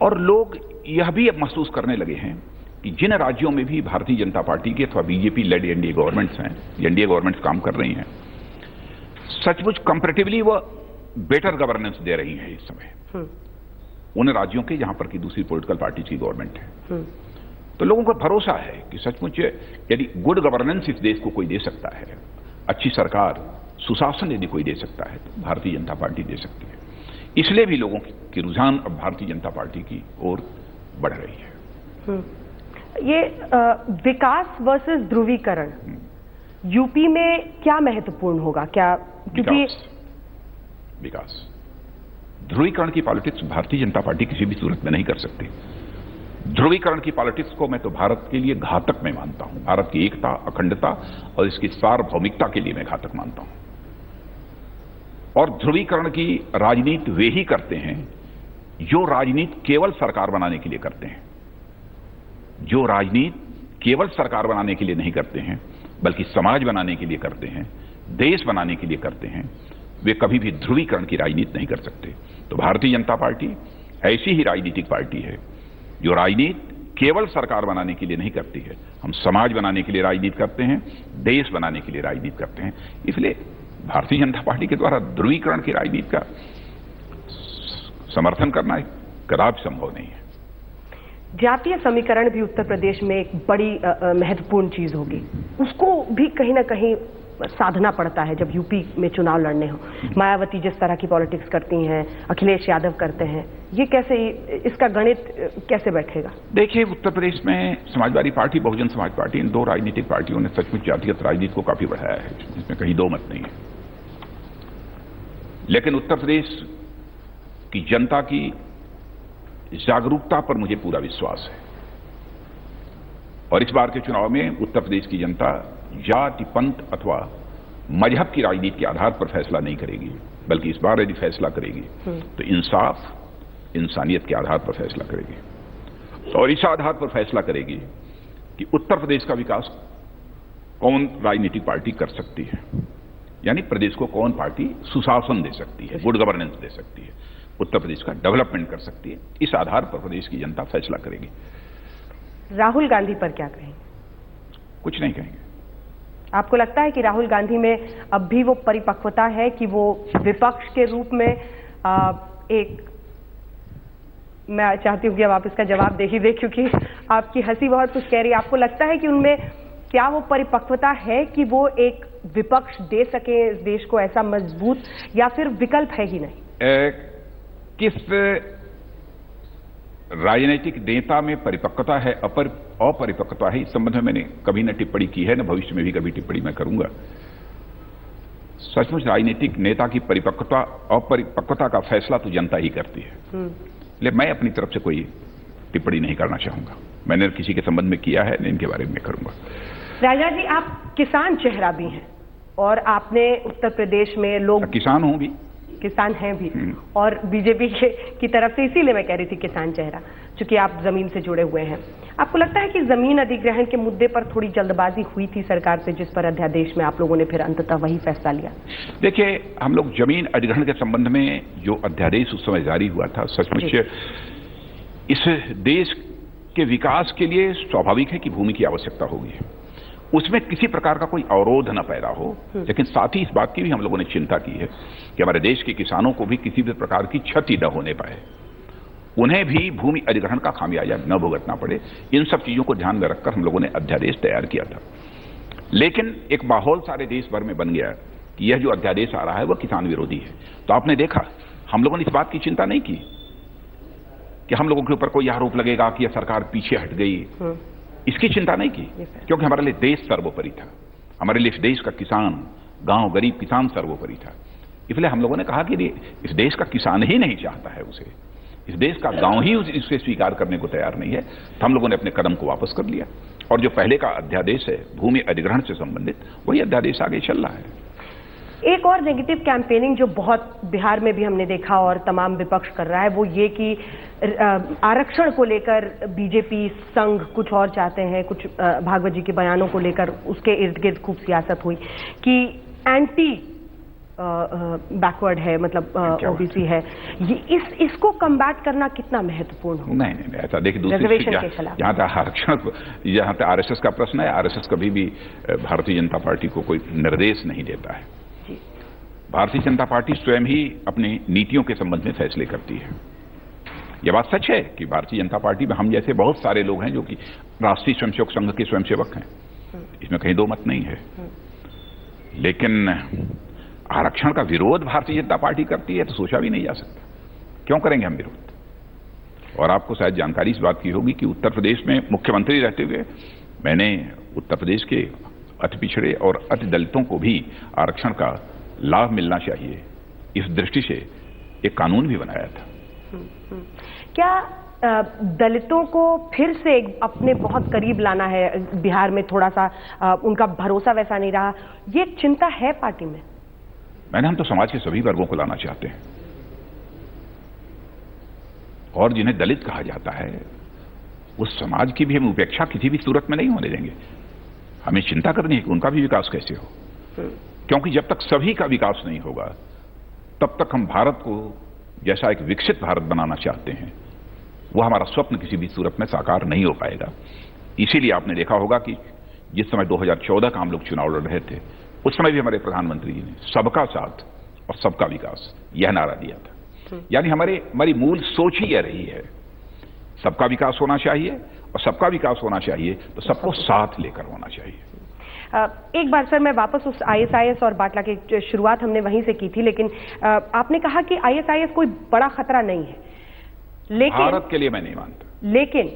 और लोग यह भी अब महसूस करने लगे हैं कि जिन राज्यों में भी भारतीय जनता पार्टी की अथवा बीजेपी लेड एनडीए गवर्नमेंट्स हैं, एनडीए गवर्नमेंट्स काम कर रही हैं, सचमुच कंपैरेटिवली वो बेटर गवर्नेंस दे रही है इस समय उन राज्यों के जहां पर की दूसरी पॉलिटिकल पार्टीज की गवर्नमेंट है। तो लोगों को भरोसा है कि सचमुच यदि गुड गवर्नेंस इस देश को कोई दे सकता है, अच्छी सरकार, सुशासन यदि कोई दे सकता है तो भारतीय जनता पार्टी दे सकती है। इसलिए भी लोगों की रुझान अब भारतीय जनता पार्टी की ओर बढ़ रही है।
ये विकास वर्सेस ध्रुवीकरण यूपी में क्या महत्वपूर्ण होगा? क्या क्योंकि
विकास ध्रुवीकरण की पॉलिटिक्स भारतीय जनता पार्टी किसी भी सूरत में नहीं कर सकती। ध्रुवीकरण की पॉलिटिक्स को मैं तो भारत के लिए घातक में मानता हूं, भारत की एकता, अखंडता और इसकी सार्वभौमिकता के लिए मैं घातक मानता हूं। और ध्रुवीकरण की राजनीति वे ही करते हैं जो राजनीति केवल सरकार बनाने के लिए करते हैं, जो राजनीति केवल सरकार बनाने के लिए नहीं करते हैं बल्कि समाज बनाने के लिए करते हैं, देश बनाने के लिए करते हैं, वे कभी भी ध्रुवीकरण की राजनीति नहीं कर सकते। तो भारतीय जनता पार्टी ऐसी ही राजनीतिक पार्टी है जो राजनीति केवल सरकार बनाने के लिए नहीं करती है। हम समाज बनाने के लिए राजनीति करते हैं, देश बनाने के लिए राजनीति करते हैं। इसलिए भारतीय जनता पार्टी के द्वारा ध्रुवीकरण की राजनीति का समर्थन करना कदापि संभव नहीं है।
जातीय समीकरण भी उत्तर प्रदेश में एक बड़ी महत्वपूर्ण चीज होगी, उसको भी कहीं ना कहीं साधना पड़ता है जब यूपी में चुनाव लड़ने हो। मायावती जिस तरह की पॉलिटिक्स करती हैं, अखिलेश यादव करते हैं, ये कैसे, इसका गणित कैसे बैठेगा?
देखिए, उत्तर प्रदेश में समाजवादी पार्टी, बहुजन समाज पार्टी, इन दो राजनीतिक पार्टियों ने सचमुच जातिगत राजनीति को काफी बढ़ाया है, इसमें कहीं दो मत नहीं है। लेकिन उत्तर प्रदेश की जनता की जागरूकता पर मुझे पूरा विश्वास है, और इस बार के चुनाव में उत्तर प्रदेश की जनता जाति, पंथ अथवा मजहब की राजनीति के आधार पर फैसला नहीं करेगी, बल्कि इस बार यदि फैसला करेगी तो इंसाफ, इंसानियत के आधार पर फैसला करेगी, और इस आधार पर फैसला करेगी कि उत्तर प्रदेश का विकास कौन राजनीतिक पार्टी कर सकती है, यानी प्रदेश को कौन पार्टी सुशासन दे सकती है, गुड गवर्नेंस दे सकती है, उत्तर प्रदेश का डेवलपमेंट कर सकती है। इस आधार पर प्रदेश की जनता फैसला करेगी।
राहुल गांधी पर क्या कहेंगे?
कुछ नहीं कहेंगे।
आपको लगता है कि राहुल गांधी में अब भी वो परिपक्वता है कि वो विपक्ष के रूप में एक, मैं चाहती हूं कि अब आप इसका जवाब दे ही दे क्योंकि आपकी हंसी बहुत कुछ कह रही है। आपको लगता है कि उनमें क्या वो परिपक्वता है कि वो एक विपक्ष दे सके इस देश को ऐसा मजबूत, या फिर विकल्प है ही नहीं?
किस राजनीतिक नेता में परिपक्वता है, अपरिपक्वता है, इस संबंध में मैंने कभी न टिप्पणी की है, न भविष्य में भी कभी टिप्पणी मैं करूंगा। सचमुच राजनीतिक नेता की परिपक्वता, अपरिपक्वता का फैसला तो जनता ही करती है, इसलिए मैं अपनी तरफ से कोई टिप्पणी नहीं करना चाहूंगा। मैंने किसी के संबंध में किया है, इनके बारे में करूंगा।
राजा जी, आप किसान चेहरा भी हैं और आपने उत्तर प्रदेश में लोग,
किसान हूं भी,
किसान हैं भी, और बीजेपी की तरफ से, इसीलिए मैं कह रही थी किसान चेहरा, क्योंकि आप जमीन से जुड़े हुए हैं। आपको लगता है कि जमीन अधिग्रहण के मुद्दे पर थोड़ी जल्दबाजी हुई थी सरकार से, जिस पर अध्यादेश में आप लोगों ने फिर अंततः वही फैसला लिया?
देखिए, हम लोग जमीन अधिग्रहण के संबंध में जो अध्यादेश उस समय जारी हुआ था, सचमुच इस देश के विकास के लिए स्वाभाविक है कि भूमि की आवश्यकता होगी, उसमें किसी प्रकार का कोई अवरोध न पैदा हो। लेकिन साथ ही इस बात की भी हम लोगों ने चिंता की है कि हमारे देश के किसानों को भी किसी भी प्रकार की क्षति न होने पाए, उन्हें भी भूमि अधिग्रहण का खामियाजा न भुगतना पड़े। इन सब चीजों को ध्यान में रखकर हम लोगों ने अध्यादेश तैयार किया था। लेकिन एक माहौल सारे देश भर में बन गया कि यह जो अध्यादेश आ रहा है वह किसान विरोधी है। तो आपने देखा, हम लोगों ने इस बात की चिंता नहीं की कि हम लोगों के ऊपर कोई आरोप लगेगा कि यह सरकार पीछे हट गई, इसकी चिंता नहीं की, क्योंकि हमारे लिए देश सर्वोपरि था। हमारे लिए इस देश का किसान, गांव गरीब किसान सर्वोपरि था। इसलिए हम लोगों ने कहा कि इस देश का किसान ही नहीं चाहता है उसे, इस देश का गांव ही इसे स्वीकार करने को तैयार नहीं है, तो हम लोगों ने अपने कदम को वापस कर लिया। और जो पहले का अध्यादेश है भूमि अधिग्रहण से संबंधित, वही अध्यादेश आगे चल रहा है।
एक और नेगेटिव कैंपेनिंग जो बहुत बिहार में भी हमने देखा और तमाम विपक्ष कर रहा है, वो ये कि आरक्षण को लेकर बीजेपी संघ कुछ और चाहते हैं, कुछ भागवत जी के बयानों को लेकर उसके इर्द गिर्द खूब सियासत हुई कि एंटी बैकवर्ड है, मतलब ओबीसी है। ये इसको कम्बैट करना कितना महत्वपूर्ण हो?
नहीं, ऐसा देखिए, दूसरी यहाँ तक आरक्षण, यहाँ तक आरएसएस का प्रश्न है, आरएसएस कभी भी भारतीय जनता पार्टी को कोई निर्देश नहीं देता है। भारतीय जनता पार्टी स्वयं ही अपनी नीतियों के संबंध में फैसले करती है। यह बात सच है कि भारतीय जनता पार्टी में हम जैसे बहुत सारे लोग हैं जो कि राष्ट्रीय स्वयंसेवक संघ के स्वयंसेवक हैं, इसमें कहीं दो मत नहीं है। लेकिन आरक्षण का विरोध भारतीय जनता पार्टी करती है तो सोचा भी नहीं जा सकता, क्यों करेंगे हम विरोध। और आपको शायद जानकारी इस बात की होगी कि उत्तर प्रदेश में मुख्यमंत्री रहते हुए मैंने उत्तर प्रदेश के अति पिछड़े और अति दलितों को भी आरक्षण का लाभ मिलना चाहिए, इस दृष्टि से एक कानून भी बनाया था।
क्या दलितों को फिर से अपने बहुत करीब लाना है? बिहार में थोड़ा सा उनका भरोसा वैसा नहीं रहा, ये चिंता है पार्टी में?
हम तो समाज के सभी वर्गों को लाना चाहते हैं, और जिन्हें दलित कहा जाता है उस समाज की भी हम उपेक्षा किसी भी सूरत में नहीं होने देंगे। हमें चिंता करनी है कि उनका भी विकास कैसे हो, क्योंकि जब तक सभी का विकास नहीं होगा तब तक हम भारत को जैसा एक विकसित भारत बनाना चाहते हैं वह हमारा स्वप्न किसी भी सूरत में साकार नहीं हो पाएगा। इसीलिए आपने देखा होगा कि जिस समय 2014 का हम लोग चुनाव लड़ रहे थे, उस समय भी हमारे प्रधानमंत्री जी ने सबका साथ और सबका विकास यह नारा दिया था। यानी हमारी मूल सोच ही यह रही है, सबका विकास होना चाहिए, और सबका विकास होना चाहिए तो सबको साथ लेकर होना चाहिए।
एक बार सर मैं वापस उस आईएसआईएस और बाटला की शुरुआत हमने वहीं से की थी, लेकिन आपने कहा कि आईएसआईएस कोई बड़ा खतरा नहीं है, लेकिन
भारत के लिए मैं नहीं मानता।
लेकिन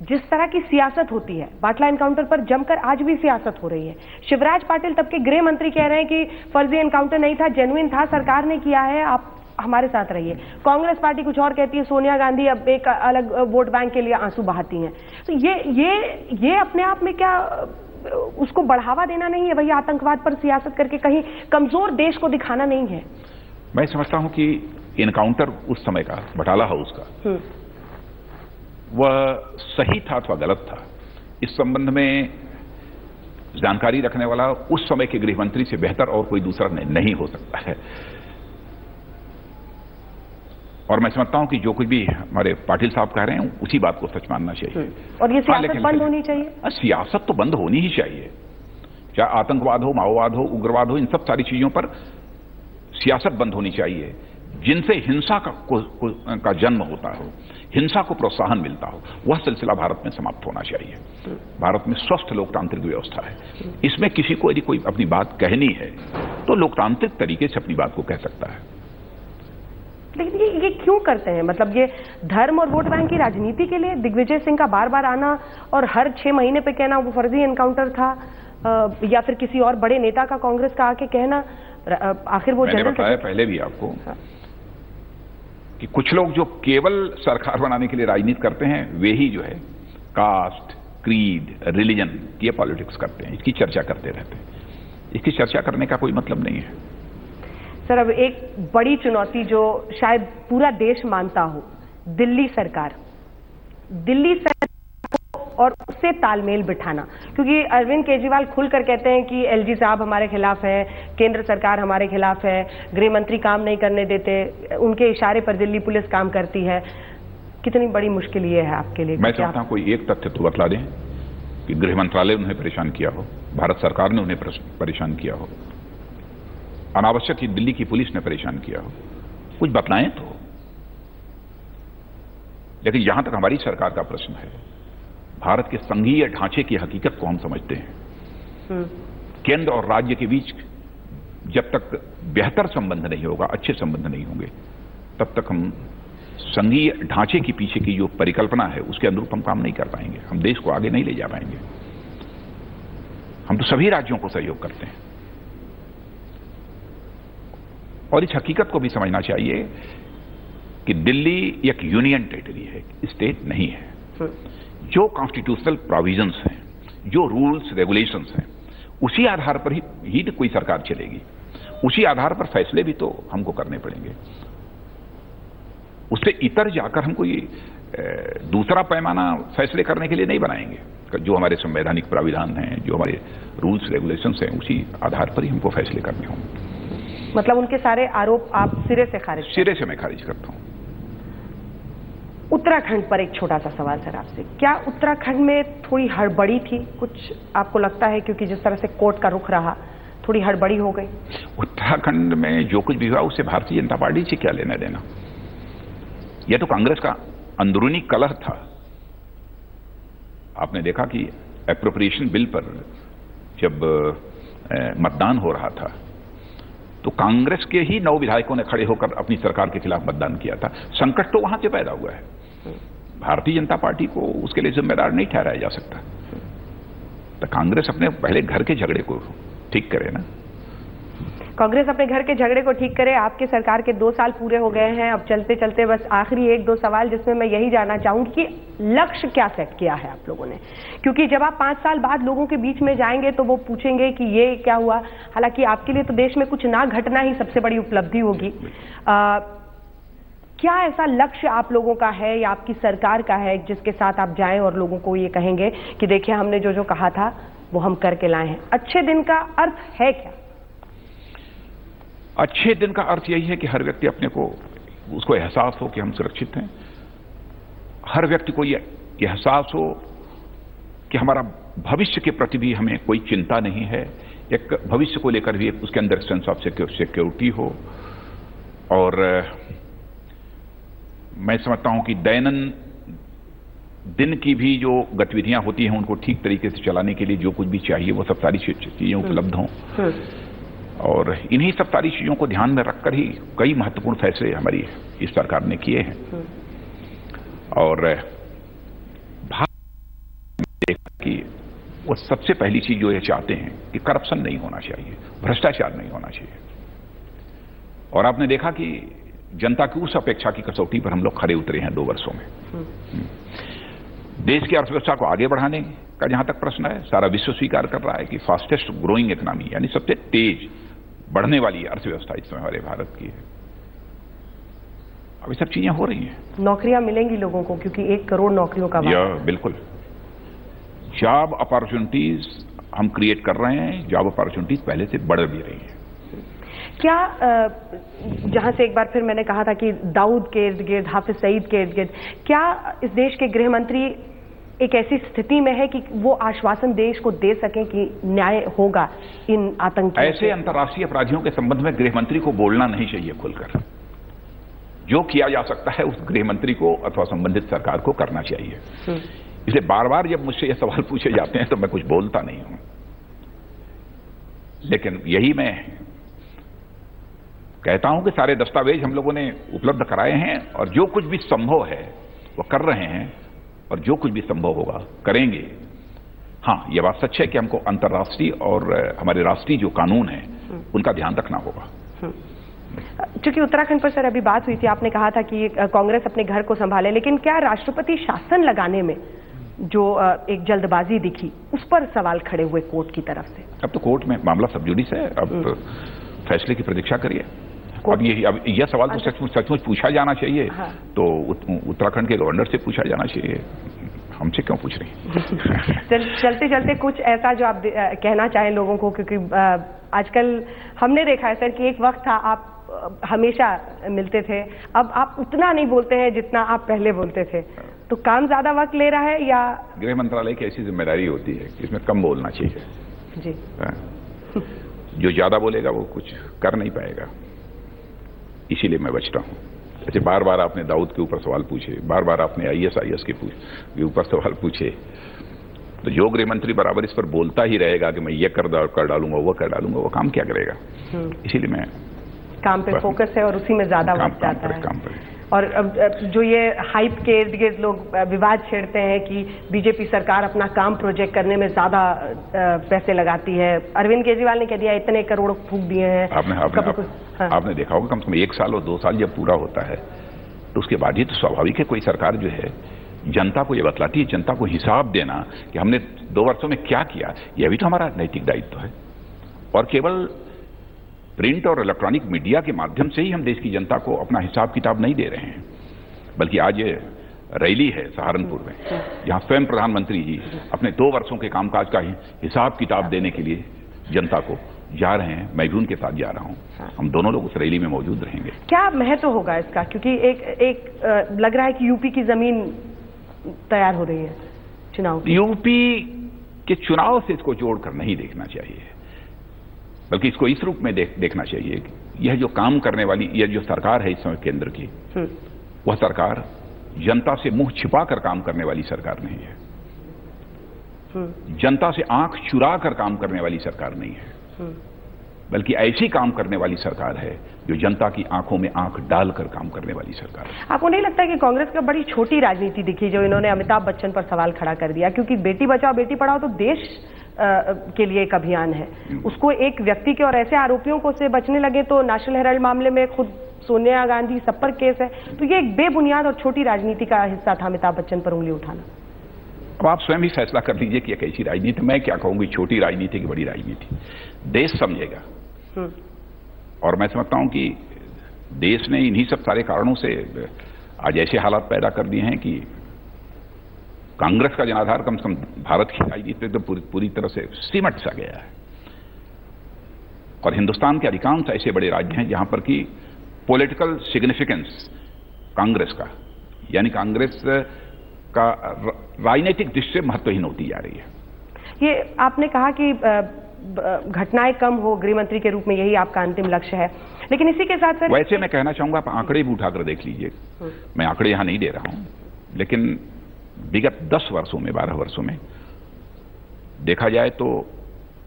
जिस तरह की सियासत होती है, बाटला एनकाउंटर पर जमकर आज भी सियासत हो रही है। शिवराज पाटिल तब के गृह मंत्री कह रहे हैं कि फर्जी एनकाउंटर नहीं था, जेन्युइन था, सरकार ने किया है, आप हमारे साथ रहिए। कांग्रेस पार्टी कुछ और कहती है, सोनिया गांधी अब एक अलग वोट बैंक के लिए आंसू बहाती हैं। तो ये अपने आप में क्या उसको बढ़ावा देना नहीं है? वही आतंकवाद पर सियासत करके कहीं कमजोर देश को दिखाना नहीं है?
मैं समझता हूं कि एनकाउंटर उस समय का बटाला हाउस का वह सही था अथवा गलत था, इस संबंध में जानकारी रखने वाला उस समय के गृह मंत्री से बेहतर और कोई दूसरा नहीं हो सकता है। और मैं समझता हूं कि जो कुछ भी हमारे पाटिल साहब कह रहे हैं उसी बात को सच मानना चाहिए।
और ये सियासत बंद होनी चाहिए।
सियासत तो बंद होनी ही चाहिए, चाहे आतंकवाद हो, माओवाद हो, उग्रवाद हो, इन सब सारी चीजों पर सियासत बंद होनी चाहिए। जिनसे हिंसा का जन्म होता हो, हिंसा को प्रोत्साहन मिलता हो, वह सिलसिला भारत में समाप्त होना चाहिए। भारत में स्वस्थ लोकतांत्रिक व्यवस्था है, इसमें किसी को यदि कोई अपनी बात कहनी है तो लोकतांत्रिक तरीके से अपनी बात को कह सकता है।
लेकिन ये क्यों करते हैं? मतलब ये धर्म और वोट बैंक की राजनीति के लिए दिग्विजय सिंह का बार बार आना और हर 6 महीने पे कहना वो फर्जी एनकाउंटर था, या फिर किसी और बड़े नेता का कांग्रेस का आके कहना, आखिर वो
मैंने बताया पहले भी आपको कि कुछ लोग जो केवल सरकार बनाने के लिए राजनीति करते हैं वे ही जो है कास्ट, क्रीड, रिलीजन की पॉलिटिक्स करते हैं, इसकी चर्चा करते रहते हैं। इसकी चर्चा करने का कोई मतलब नहीं है।
सर, अब एक बड़ी चुनौती जो शायद पूरा देश मानता हो, दिल्ली सरकार और उससे तालमेल बिठाना, क्योंकि अरविंद केजरीवाल खुलकर कहते हैं कि एलजी साहब हमारे खिलाफ है, केंद्र सरकार हमारे खिलाफ है, गृह मंत्री काम नहीं करने देते, उनके इशारे पर दिल्ली पुलिस काम करती है। कितनी बड़ी मुश्किल ये है आपके लिए?
मैं चाहता हूं कोई एक तथ्य तो बतला दें कि गृह मंत्रालय उन्हें परेशान किया हो, भारत सरकार ने उन्हें परेशान किया हो, अनावश्यक ही दिल्ली की पुलिस ने परेशान किया हो, कुछ बतलाएं तो। लेकिन जहां तक हमारी सरकार का प्रश्न है, भारत के संघीय ढांचे की हकीकत को हम समझते हैं। केंद्र और राज्य के बीच जब तक बेहतर संबंध नहीं होगा, अच्छे संबंध नहीं होंगे, तब तक हम संघीय ढांचे के पीछे की जो परिकल्पना है उसके अनुरूप हम काम नहीं कर पाएंगे, हम देश को आगे नहीं ले जा पाएंगे। हम तो सभी राज्यों को सहयोग करते हैं और इस हकीकत को भी समझना चाहिए कि दिल्ली एक यूनियन टेरिटरी है, स्टेट नहीं है। जो कॉन्स्टिट्यूशनल प्रोविजंस हैं, जो रूल्स रेगुलेशंस हैं, उसी आधार पर ही कोई सरकार चलेगी, उसी आधार पर फैसले भी तो हमको करने पड़ेंगे। उससे इतर जाकर हम कोई दूसरा पैमाना फैसले करने के लिए नहीं बनाएंगे। जो हमारे संवैधानिक प्राविधान हैं, जो हमारे रूल्स रेगुलेशंस हैं, उसी आधार पर ही हमको फैसले करने होंगे।
मतलब उनके सारे आरोप आप सिरे से खारिज करते हैं?
सिरे से मैं खारिज करता हूं।
उत्तराखंड पर एक छोटा सा सवाल सर आपसे, क्या उत्तराखंड में थोड़ी हड़बड़ी थी? कुछ आपको लगता है क्योंकि जिस तरह से कोर्ट का रुख रहा, थोड़ी हड़बड़ी हो गई?
उत्तराखंड में जो कुछ भी हुआ उससे भारतीय जनता पार्टी से क्या लेना देना? यह तो कांग्रेस का अंदरूनी कलह था। आपने देखा कि एप्रोप्रिएशन बिल पर जब मतदान हो रहा था तो कांग्रेस के ही 9 विधायकों ने खड़े होकर अपनी सरकार के खिलाफ मतदान किया था। संकट तो वहां से पैदा हुआ है, भारतीय जनता पार्टी को उसके लिए जिम्मेदार नहीं ठहराया जा सकता। तो कांग्रेस अपने पहले घर के झगड़े को ठीक करे ना।
कांग्रेस अपने घर के झगड़े को ठीक करे। आपके सरकार के 2 साल पूरे हो गए हैं, अब चलते चलते बस आखिरी 1-2 सवाल जिसमें मैं यही जानना चाहूंगी कि लक्ष्य क्या सेट किया है आप लोगों ने? क्योंकि जब आप 5 साल बाद लोगों के बीच में जाएंगे तो वो पूछेंगे कि ये क्या हुआ। हालांकि आपके लिए तो देश में कुछ ना घटना ही सबसे बड़ी उपलब्धि होगी। क्या ऐसा लक्ष्य आप लोगों का है या आपकी सरकार का है जिसके साथ आप जाएं और लोगों को ये कहेंगे कि देखिए हमने जो जो कहा था वो हम करके लाए हैं? अच्छे दिन का अर्थ है क्या?
अच्छे दिन का अर्थ यही है कि हर व्यक्ति अपने को, उसको एहसास हो कि हम सुरक्षित हैं। हर व्यक्ति को यह एहसास हो कि हमारा भविष्य के प्रति भी हमें कोई चिंता नहीं है, एक भविष्य को लेकर भी उसके अंदर सेंस ऑफ सिक्योरिटी हो। और मैं समझता हूं कि दैनंदिन दिन की भी जो गतिविधियां होती हैं उनको ठीक तरीके से चलाने के लिए जो कुछ भी चाहिए वो सब सारी चीजें उपलब्ध हों। और इन्हीं सब सारी चीजों को ध्यान में रखकर ही कई महत्वपूर्ण फैसले हमारी इस सरकार ने किए हैं। और भारत देखा कि वो सबसे पहली चीज जो ये चाहते हैं कि करप्शन नहीं होना चाहिए, भ्रष्टाचार नहीं होना चाहिए। और आपने देखा कि जनता की उस अपेक्षा की कसौटी पर हम लोग खरे उतरे हैं 2 वर्षों में। देश की अर्थव्यवस्था को आगे बढ़ाने का जहां तक प्रश्न है, सारा विश्व स्वीकार कर रहा है कि फास्टेस्ट ग्रोइंग इकोनॉमी, यानी सबसे तेज बढ़ने वाली अर्थव्यवस्था इस समय हमारे भारत की है। अब ये सब चीजें हो रही हैं।
नौकरियां मिलेंगी लोगों को, क्योंकि 1 करोड़ नौकरियों का
बिल्कुल जॉब अपॉर्चुनिटीज हम क्रिएट कर रहे हैं। जॉब अपॉर्चुनिटीज पहले से बढ़ भी रही हैं।
क्या जहां से एक बार फिर मैंने कहा था कि दाऊद के इर्द गिर्द, हाफिज सईद के इर्द गिर्द, क्या इस देश के गृह मंत्री एक ऐसी स्थिति में है कि वो आश्वासन देश को दे सकें कि न्याय होगा इन आतंकियों?
ऐसे अंतर्राष्ट्रीय अपराधियों के संबंध में गृह मंत्री को बोलना नहीं चाहिए खुलकर। जो किया जा सकता है उस गृह मंत्री को अथवा संबंधित सरकार को करना चाहिए। इसलिए बार बार जब मुझसे ये सवाल पूछे जाते हैं तो मैं कुछ बोलता नहीं हूं, लेकिन यही मैं कहता हूं कि सारे दस्तावेज हम लोगों ने उपलब्ध कराए हैं और जो कुछ भी संभव है वो कर रहे हैं और जो कुछ भी संभव होगा करेंगे। हां, यह बात सच है कि हमको अंतर्राष्ट्रीय और हमारे राष्ट्रीय जो कानून है उनका ध्यान रखना होगा।
चूंकि उत्तराखंड पर सर अभी बात हुई थी, आपने कहा था कि कांग्रेस अपने घर को संभाले, लेकिन क्या राष्ट्रपति शासन लगाने में जो एक जल्दबाजी दिखी उस पर सवाल खड़े हुए कोर्ट की तरफ से?
अब तो कोर्ट में मामला सब जुडिस है, अब फैसले की प्रतीक्षा करिए। अब यह सवाल तो सचमुच पूछा जाना चाहिए। हाँ। तो उत्तराखंड के गवर्नर से पूछा जाना चाहिए, हमसे क्यों पूछ रही हैं?
चलते चलते कुछ ऐसा जो आप कहना चाहें लोगों को, क्योंकि आजकल हमने देखा है सर कि एक वक्त था आप हमेशा मिलते थे, अब आप उतना नहीं बोलते हैं जितना आप पहले बोलते थे। तो काम ज्यादा वक्त ले रहा है या?
गृह मंत्रालय की ऐसी जिम्मेदारी होती है कि इसमें कम बोलना चाहिए
जी।
जो ज्यादा बोलेगा वो कुछ कर नहीं पाएगा, इसीलिए मैं बचता हूं। ऐसे बार बार आपने दाऊद के ऊपर सवाल पूछे, बार बार आपने ISIS के ऊपर सवाल पूछे, तो जो गृह मंत्री बराबर इस पर बोलता ही रहेगा कि मैं ये कर डालूंगा, वो कर डालूंगा, वो काम क्या करेगा? इसीलिए मैं
काम पे फोकस है और उसी में ज्यादा वक्त जाता है। और जो ये हाइप के इर्द गिर्द लोग विवाद छेड़ते हैं कि बीजेपी सरकार अपना काम प्रोजेक्ट करने में ज्यादा पैसे लगाती है। अरविंद केजरीवाल ने कह दिया इतने करोड़ फूंक दिए हैं।
आपने देखा होगा कम से कम 1 साल और 2 साल जब पूरा होता है तो उसके बाद ही तो स्वाभाविक है कोई सरकार जो है जनता को ये बतलाती है, जनता को हिसाब देना कि हमने 2 वर्षों में क्या किया, यह भी तो हमारा नैतिक दायित्व है। और केवल प्रिंट और इलेक्ट्रॉनिक मीडिया के माध्यम से ही हम देश की जनता को अपना हिसाब किताब नहीं दे रहे हैं, बल्कि आज ये रैली है सहारनपुर में जहां स्वयं प्रधानमंत्री जी अपने 2 वर्षों के कामकाज का हिसाब किताब देने के लिए जनता को जा रहे हैं। मैं भी उनके साथ जा रहा हूं, हम दोनों लोग उस रैली में मौजूद रहेंगे।
क्या महत्व होगा इसका, क्योंकि एक लग रहा है कि यूपी की जमीन तैयार हो रही है चुनाव।
यूपी के चुनाव से इसको जोड़कर नहीं देखना चाहिए, बल्कि इसको इस रूप में देखना चाहिए कि यह जो काम करने वाली यह जो सरकार है इस समय केंद्र की, वह सरकार जनता से मुंह छिपा कर काम करने वाली सरकार नहीं है, जनता से आंख चुरा कर काम करने वाली सरकार नहीं है, बल्कि ऐसी काम करने वाली सरकार है जो जनता की आंखों में आंख डालकर काम करने वाली सरकार है।
आपको नहीं लगता कि कांग्रेस का बड़ी छोटी राजनीति दिखी जो इन्होंने अमिताभ बच्चन पर सवाल खड़ा कर दिया? क्योंकि बेटी बचाओ बेटी पढ़ाओ तो देश के लिए एक अभियान है, उसको एक व्यक्ति के और ऐसे आरोपियों को से बचने लगे तो नेशनल हेराल्ड मामले में खुद सोनिया गांधी सब पर केस है, तो ये एक बेबुनियाद और छोटी राजनीति का हिस्सा था अमिताभ बच्चन पर उंगली उठाना।
अब आप स्वयं ही फैसला कर लीजिए कि कैसी राजनीति। मैं क्या कहूंगी, छोटी राजनीति की बड़ी राजनीति देश समझेगा। और मैं समझता हूं कि देश ने इन्हीं सब सारे कारणों से आज ऐसे हालात पैदा कर दिए हैं कि कांग्रेस का जनाधार कम से कम भारत की राजनीति तो पूरी तरह से सिमट सा गया है। और हिंदुस्तान के अधिकांश ऐसे बड़े राज्य हैं जहां पर कि पॉलिटिकल सिग्निफिकेंस कांग्रेस का, यानी कांग्रेस का राजनीतिक दृष्टि से महत्वहीन होती जा रही है।
ये आपने कहा कि घटनाएं कम हो, गृह मंत्री के रूप में यही आपका अंतिम लक्ष्य है, लेकिन इसी के साथ सर
वैसे मैं कहना चाहूंगा आप आंकड़े भी उठाकर देख लीजिए। मैं आंकड़े यहां नहीं दे रहा हूं, लेकिन विगत 10 वर्षों में 12 वर्षों में देखा जाए तो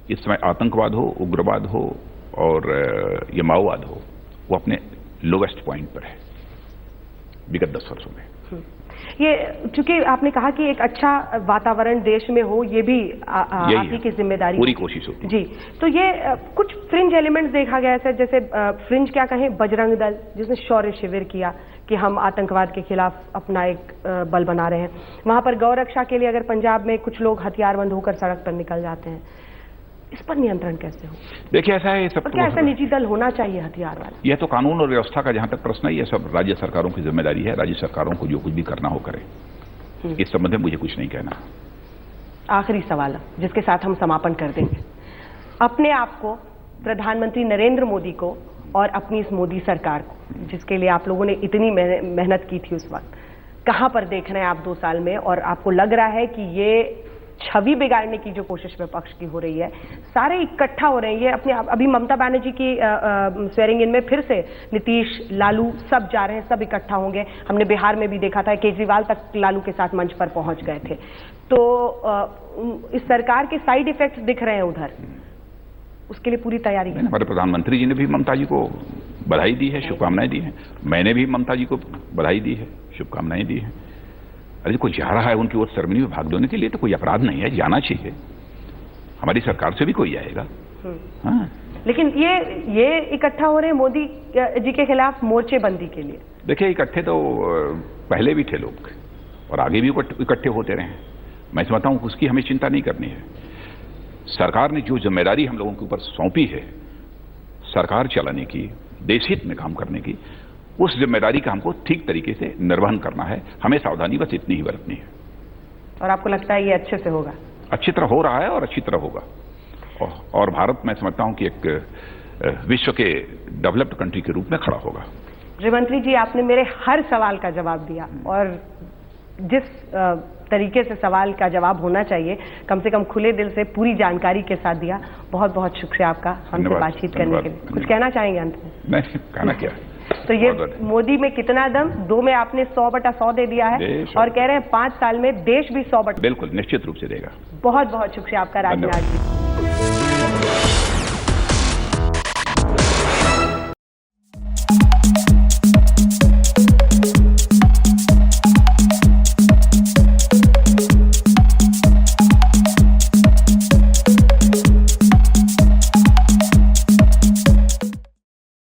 इस समय आतंकवाद हो, उग्रवाद हो और ये माओवाद हो, वो अपने लोवेस्ट पॉइंट पर है विगत 10 वर्षों में।
ये चूंकि आपने कहा कि एक अच्छा वातावरण देश में हो, ये भी आप ही की जिम्मेदारी,
पूरी कोशिश होती है
जी। तो ये कुछ फ्रिंज एलिमेंट्स देखा गया है सर, जैसे फ्रिंज क्या कहें, बजरंग दल जिसने शौर्य शिविर किया कि हम आतंकवाद के खिलाफ अपना एक बल बना रहे हैं। वहां पर गौ रक्षा के लिए अगर पंजाब में कुछ लोग हथियारबंद होकर सड़क पर निकल जाते हैं, इस पर नियंत्रण कैसे हो?
देखिए ऐसा है, सब
क्या ऐसा निजी दल होना चाहिए हथियार वाला?
यह तो कानून और व्यवस्था का जहां तक प्रश्न है, यह सब राज्य सरकारों की जिम्मेदारी है। राज्य सरकारों को जो कुछ भी करना हो करें। इस संबंध में मुझे कुछ नहीं कहना।
आखिरी सवाल जिसके साथ हम समापन कर देंगे, अपने आप को, प्रधानमंत्री नरेंद्र मोदी को और अपनी इस मोदी सरकार को, जिसके लिए आप लोगों ने इतनी मेहनत की थी उस वक्त, कहां पर देख रहे हैं आप 2 साल में? और आपको लग रहा है कि ये छवि बिगाड़ने की जो कोशिश विपक्ष की हो रही है, सारे इकट्ठा हो रहे हैं, ये अपने अभी ममता बनर्जी की स्वेरिंग इन में फिर से नीतीश, लालू सब जा रहे हैं, सब इकट्ठा होंगे। हमने बिहार में भी देखा था, केजरीवाल तक लालू के साथ मंच पर पहुंच गए थे। तो इस सरकार के साइड इफेक्ट्स दिख रहे हैं उधर, उसके लिए पूरी तैयारी है।
हमारे प्रधानमंत्री जी ने भी ममता जी को बधाई दी है, शुभकामनाएं दी हैं। मैंने भी ममता जी को बधाई दी है, शुभकामनाएं दी हैं। अरे कोई जा रहा है उनकी ओर सेरेमनी में भाग लेने के लिए तो कोई अपराध नहीं है, जाना चाहिए। हमारी सरकार से भी कोई जाएगा। हाँ।
लेकिन ये इकट्ठा हो रहे हैं मोदी जी के खिलाफ मोर्चेबंदी के लिए।
देखिए इकट्ठे तो पहले भी थे लोग और आगे भी इकट्ठे होते रहे। मैं समझता हूं उसकी हमें चिंता नहीं करनी है। सरकार ने जो जिम्मेदारी हम लोगों के ऊपर सौंपी है सरकार चलाने की, देशहित में काम करने की, उस जिम्मेदारी का हमको ठीक तरीके से निर्वहन करना है। हमें सावधानी बस इतनी ही बरतनी है।
और आपको लगता है ये अच्छे से होगा?
अच्छी तरह हो रहा है और अच्छी तरह होगा। और भारत मैं समझता हूं कि एक विश्व के डेवलप्ड कंट्री के रूप में खड़ा होगा।
गृहमंत्री जी, आपने मेरे हर सवाल का जवाब दिया और जिस तरीके से सवाल का जवाब होना चाहिए, कम से कम खुले दिल से पूरी जानकारी के साथ दिया। बहुत बहुत शुक्रिया आपका हमसे बातचीत करने के लिए। कुछ कहना चाहेंगे अंत में?
नहीं, कहना क्या।
तो ये मोदी में कितना दम, 2 में आपने 100/100 दे दिया है और कह रहे हैं 5 साल में देश भी 100/100।
बिल्कुल निश्चित रूप से देगा।
बहुत बहुत शुक्रिया आपका राजनाथ जी।